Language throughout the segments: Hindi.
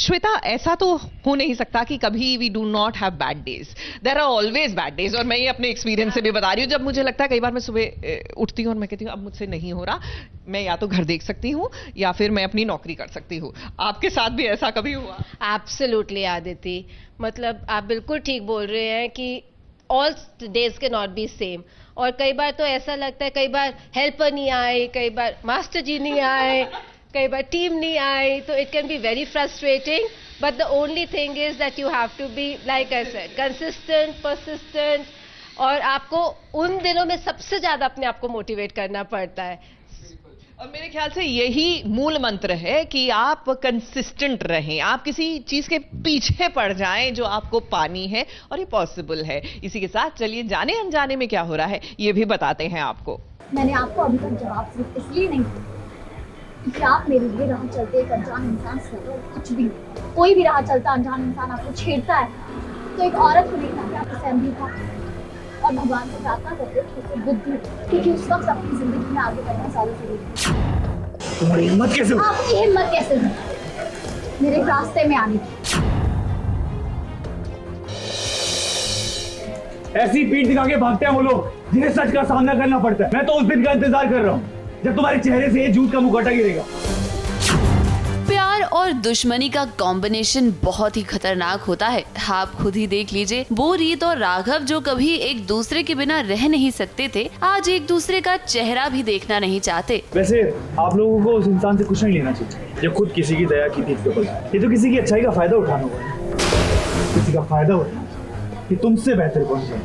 श्वेता, ऐसा तो हो नहीं सकता कि कभी we do not have bad days. There are always bad days. और मैं ये अपने एक्सपीरियंस से भी बता रही हूँ. जब मुझे लगता है, कई बार मैं सुबह उठती हूँ और मैं कहती हूँ अब मुझसे नहीं हो रहा, मैं या तो घर देख सकती हूँ या फिर मैं अपनी नौकरी कर सकती हूँ. आपके साथ भी ऐसा कभी हुआ? एब्सोल्युटली आदिति, मतलब आप बिल्कुल ठीक बोल रहे हैं कि ऑल डेज के नॉट बी सेम. और कई बार तो ऐसा लगता है, कई बार हेल्पर नहीं आए, कई बार मास्टर जी नहीं आए, कई बार टीम नहीं आई, तो it can be very frustrating. But the only thing is that you have to be, like I said, consistent, persistent. और आपको उन दिनों में सबसे ज्यादा अपने आप को मोटिवेट करना पड़ता है. और मेरे ख्याल से यही मूल मंत्र है कि आप कंसिस्टेंट रहें, आप किसी चीज के पीछे पड़ जाएं जो आपको पानी है, और ये पॉसिबल है. इसी के साथ चलिए जाने अनजाने में क्या हो रहा है ये भी बताते हैं आपको. मैंने आपको अभी तक जवाब सिर्फ इसलिए नहीं दिया क्योंकि आप मेरे लिए राह चलते एक अनजान इंसान से कुछ भी नहीं. कोई भी राह चलता अनजान इंसान आपको छेड़ता है तो एक औरत को देखना कि आपको सहम भी था और भगवान से प्रार्थना करते कि उसे बुद्धि, क्योंकि उस वक्त अपनी जिंदगी में आगे बढ़ना ज्यादा जरूरी है. तुम्हारी हिम्मत कैसे हुई? आपकी हिम्मत कैसे हुई मेरे रास्ते में आने की? ऐसी पीठ दिखा के भागते हैं वो लोग जिन्हें सच का सामना करना पड़ता है. मैं तो उस दिन का इंतजार कर रहा हूँ जब तुम्हारे चेहरे से ये झूठ का मुखौटा गिरेगा. प्यार और दुश्मनी का कॉम्बिनेशन बहुत ही खतरनाक होता है. आप खुद ही देख लीजिए, वो रीत और राघव जो कभी एक दूसरे के बिना रह नहीं सकते थे, आज एक दूसरे का चेहरा भी देखना नहीं चाहते. वैसे आप लोगों को उस इंसान से कुछ नहीं लेना चाहिए जो खुद किसी की दया की भीख पे पड़ा है. ये तो किसी की अच्छाई का फायदा उठाना होगा, किसी का फायदा उठाना कि तुमसे बेहतर कौन है.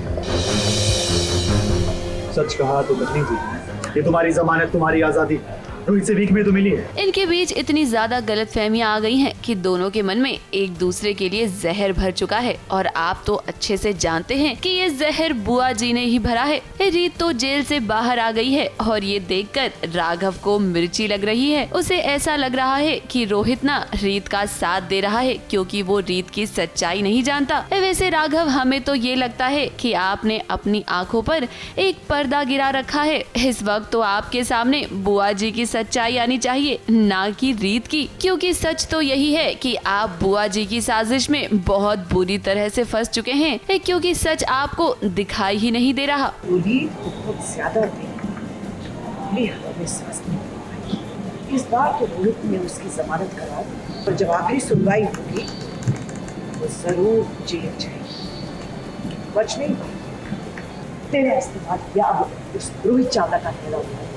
सच कहा तो करनी चाहिए. ये तुम्हारी जमानत, तुम्हारी आजादी रोहित से भीख में तो मिली है. इनके बीच इतनी ज्यादा गलतफहमियां आ गई हैं कि दोनों के मन में एक दूसरे के लिए जहर भर चुका है. और आप तो अच्छे से जानते हैं कि ये जहर बुआ जी ने ही भरा है. रीत तो जेल से बाहर आ गई है और ये देखकर राघव को मिर्ची लग रही है. उसे ऐसा लग रहा है कि रोहित ना रीत का साथ दे रहा है क्योंकि वो रीत की सच्चाई नहीं जानता. वैसे राघव, हमें तो ये लगता है कि आपने अपनी आंखों पर एक पर्दा गिरा रखा है. इस वक्त तो आपके सामने बुआ जी की सच्चाई आनी चाहिए, ना कि रीत की. क्योंकि सच तो यही है कि आप बुआ जी की साजिश में बहुत बुरी तरह से फंस चुके हैं, क्योंकि सच आपको दिखाई ही नहीं दे रहा. रीत बहुत ज्यादा इस बार तो रोहित ने उसकी जमानत करा और जब आखिरी सुनवाई होगी तो जरूर जेल जाएगी. बच नहीं पाएगी. तेरे इस्तेमाल किया उस रोहित चावला का ठहरा हुआ है.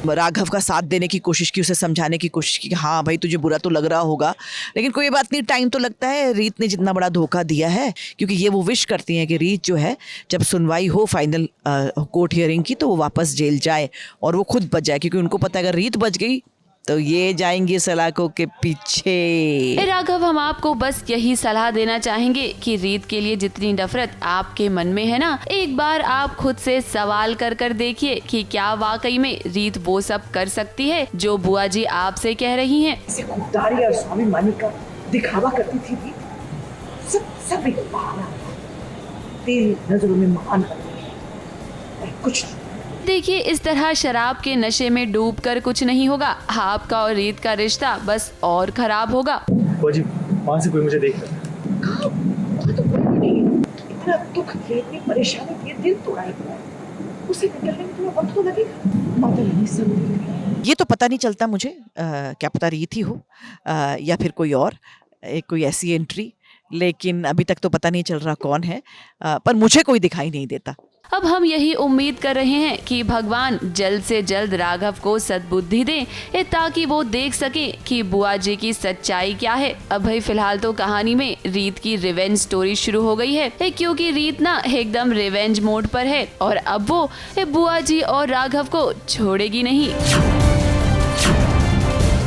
राघव का साथ देने की कोशिश की, उसे समझाने की कोशिश की कि हाँ भाई तुझे बुरा तो लग रहा होगा, लेकिन कोई बात नहीं, टाइम तो लगता है. रीत ने जितना बड़ा धोखा दिया है, क्योंकि ये वो विश करती हैं कि रीत जो है जब सुनवाई हो फाइनल कोर्ट हियरिंग की तो वो वापस जेल जाए और वो खुद बच जाए, क्योंकि उनको पता है अगर रीत बच गई तो ये जाएंगे सलाखों के पीछे. राघव, हम आपको बस यही सलाह देना चाहेंगे कि रीत के लिए जितनी नफरत आपके मन में है ना, एक बार आप खुद से सवाल कर कर देखिए कि क्या वाकई में रीत वो सब कर सकती है जो बुआ जी आपसे कह रही हैं. खुददारी और स्वाभिमानी का दिखावा करती थी भी. सब एक बहाना. तेरी नजरों में महान है कुछ. देखिए, इस तरह शराब के नशे में डूबकर कुछ नहीं होगा. आपका और रीत का रिश्ता बस और खराब होगा. जी, वहाँ से कोई मुझे देख रहा है. तो कोई नहीं. इतना दुख, इतनी परेशानी, ये दिल तोड़ा है. उसे निकलने में थोड़ा वक्त तो लगेगा. माता नहीं समझ. ये तो पता नहीं चलता मुझे, क्या पता रीत ही हो या फिर कोई और, कोई ऐसी एंट्री, लेकिन अभी तक तो पता नहीं चल रहा कौन है. पर मुझे कोई दिखाई नहीं देता. अब हम यही उम्मीद कर रहे हैं कि भगवान जल्द से जल्द राघव को सद्बुद्धि दे, ताकि वो देख सके कि बुआ जी की सच्चाई क्या है. अब भाई फिलहाल तो कहानी में रीत की रिवेंज स्टोरी शुरू हो गई है, क्योंकि रीत ना एकदम रिवेंज मोड पर है और अब वो बुआ जी और राघव को छोड़ेगी नहीं.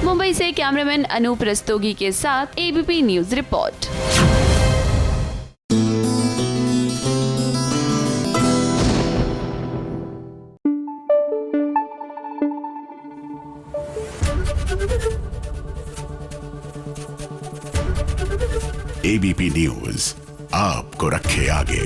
मुंबई से कैमरामैन अनूप रस्तोगी के साथ ABP news report. ABP news आपको रखे आगे.